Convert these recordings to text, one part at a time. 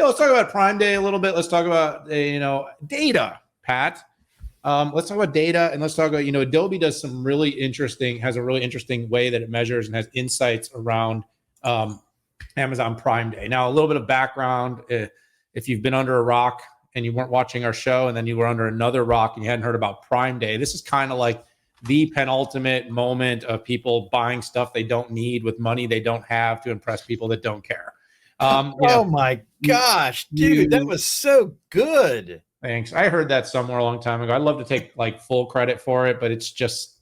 Yeah, let's talk about Prime Day a little bit. Let's talk about data, Pat. Let's talk about data, and let's talk about Adobe has a really interesting way that it measures and has insights around Amazon Prime Day. Now, a little bit of background: if you've been under a rock and you weren't watching our show, and then you were under another rock and you hadn't heard about Prime Day, this is kind of like the penultimate moment of people buying stuff they don't need with money they don't have to impress people that don't care. Oh my gosh, dude, that was so good. Thanks. I heard that somewhere a long time ago. I'd love to take like full credit for it, but it's just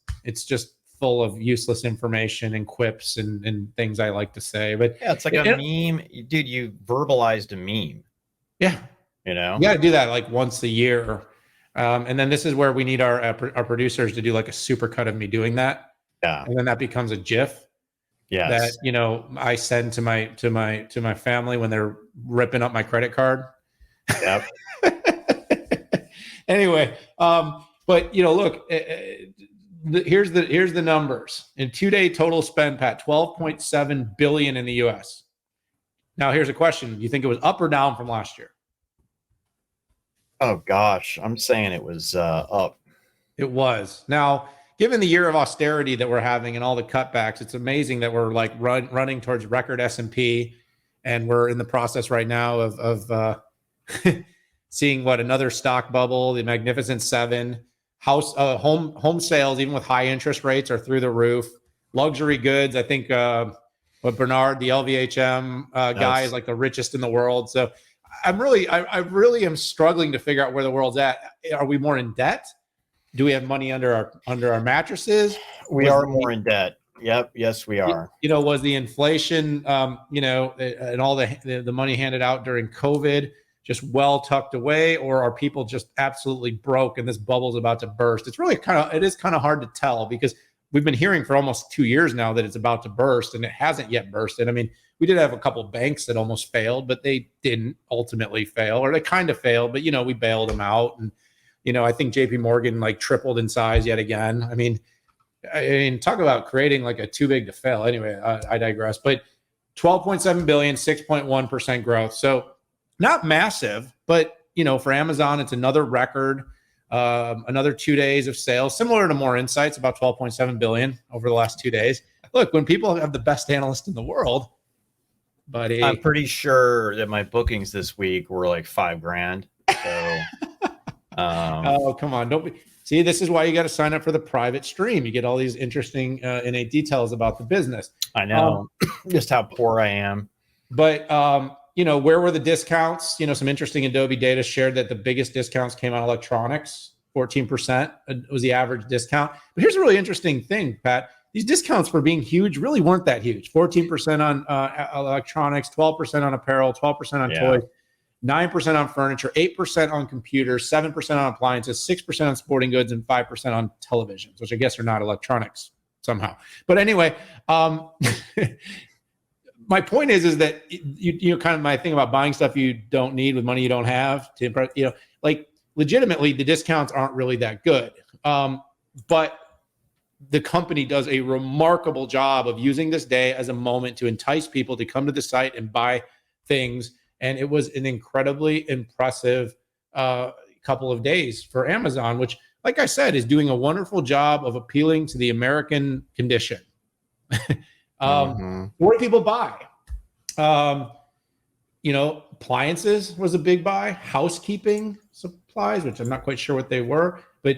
full of useless information and quips and things I like to say. But yeah, it's like a meme. Dude, you verbalized a meme. Yeah. You got to do that like once a year. And then this is where we need our producers to do like a super cut of me doing that. Yeah. And then that becomes a GIF. Yes. That, I send to my family when they're ripping up my credit card. Yep. Anyway, but look, here's the numbers. In 2-day total spend, Pat, $12.7 billion in the US. Now here's a question. Do you think it was up or down from last year? Oh gosh, I'm saying it was up. It was. Now, given the year of austerity that we're having and all the cutbacks, it's amazing that we're like running towards record S&P, and we're in the process right now of seeing another stock bubble. The Magnificent Seven, home sales, even with high interest rates, are through the roof. Luxury goods, I think Bernard, the LVHM guy, is like the richest in the world. So I really am struggling to figure out where the world's at. Are we more in debt? Do we have money under our mattresses? We are more in debt. Yep. Yes, we are. Was the inflation, and all the money handed out during COVID just well tucked away, or are people just absolutely broke and this bubble's about to burst? It is kind of hard to tell, because we've been hearing for almost 2 years now that it's about to burst, and it hasn't yet bursted. I mean, we did have a couple of banks that almost failed, but they didn't ultimately fail, or they kind of failed, but we bailed them out. And I think JP Morgan like tripled in size yet again. I mean, talk about creating like a too big to fail. Anyway, I digress. But 12.7 billion, 6.1% growth. So not massive, but for Amazon, it's another record. Another 2 days of sales, similar to More Insights, about 12.7 billion over the last 2 days. Look, when people have the best analyst in the world, buddy, I'm pretty sure that my bookings this week were like $5,000. So, oh, come on. Don't be. See, this is why you got to sign up for the private stream. You get all these interesting innate details about the business. I know just how poor I am. But, where were the discounts? Some interesting Adobe data shared that the biggest discounts came on electronics. 14% was the average discount. But here's a really interesting thing, Pat. These discounts for being huge really weren't that huge. 14% on electronics, 12% on apparel, 12% on toys, 9% on furniture, 8% on computers, 7% on appliances, 6% on sporting goods, and 5% on televisions, which I guess are not electronics somehow. But anyway, my point is that you kind of my thing about buying stuff you don't need with money you don't have to impress, like legitimately the discounts aren't really that good. But the company does a remarkable job of using this day as a moment to entice people to come to the site and buy things. And it was an incredibly impressive couple of days for Amazon, which, like I said, is doing a wonderful job of appealing to the American condition. What do people buy? Appliances was a big buy. Housekeeping supplies, which I'm not quite sure what they were, but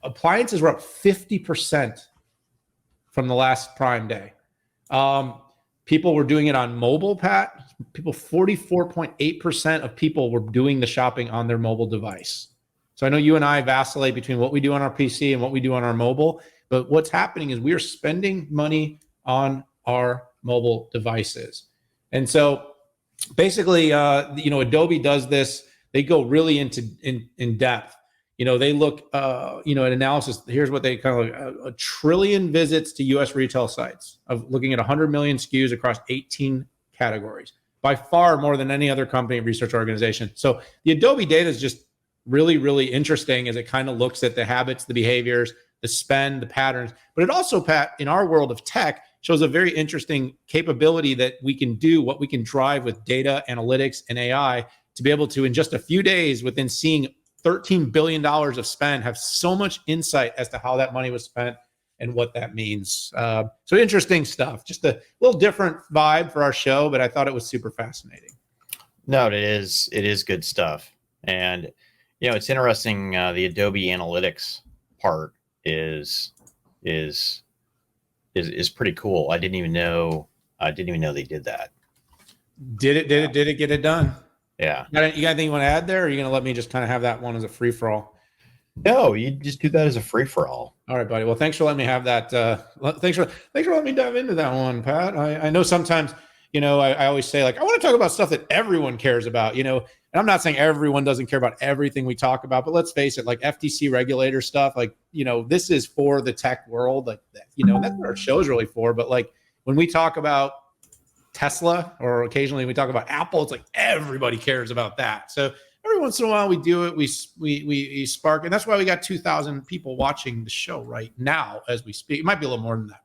appliances were up 50% from the last Prime Day. People were doing it on mobile, Pat. 44.8% of people were doing the shopping on their mobile device. So I know you and I vacillate between what we do on our PC and what we do on our mobile, but what's happening is we are spending money on our mobile devices. And so basically, Adobe does this. They go really in depth. They look, at analysis. Here's what they kind of look, a trillion visits to U.S. retail sites, of looking at 100 million SKUs across 18 categories, by far more than any other company research organization. So the Adobe data is just really, really interesting as it kind of looks at the habits, the behaviors, the spend, the patterns. But it also, Pat, in our world of tech, shows a very interesting capability that we can do, what we can drive with data analytics and AI to be able to, in just a few days, within seeing $13 billion of spend, have so much insight as to how that money was spent and what that means. So interesting stuff. Just a little different vibe for our show, but I thought it was super fascinating. No, it is. It is good stuff. And, it's interesting. The Adobe Analytics part is pretty cool. I didn't even know they did that. Did it get it done? Yeah. You got anything you want to add there, or are you going to let me just kind of have that one as a free for all? No, you just do that as a free for all. All right, buddy. Well, thanks for letting me have that. Thanks for letting me dive into that one, Pat. I know sometimes, I always say, like, I want to talk about stuff that everyone cares about, and I'm not saying everyone doesn't care about everything we talk about, but let's face it, like FTC regulator stuff, like, this is for the tech world, like, that's what our show is really for. But like when we talk about Tesla, or occasionally we talk about Apple, it's like everybody cares about that. So every once in a while we do it, we spark, and that's why we got 2,000 people watching the show right now as we speak. It might be a little more than that.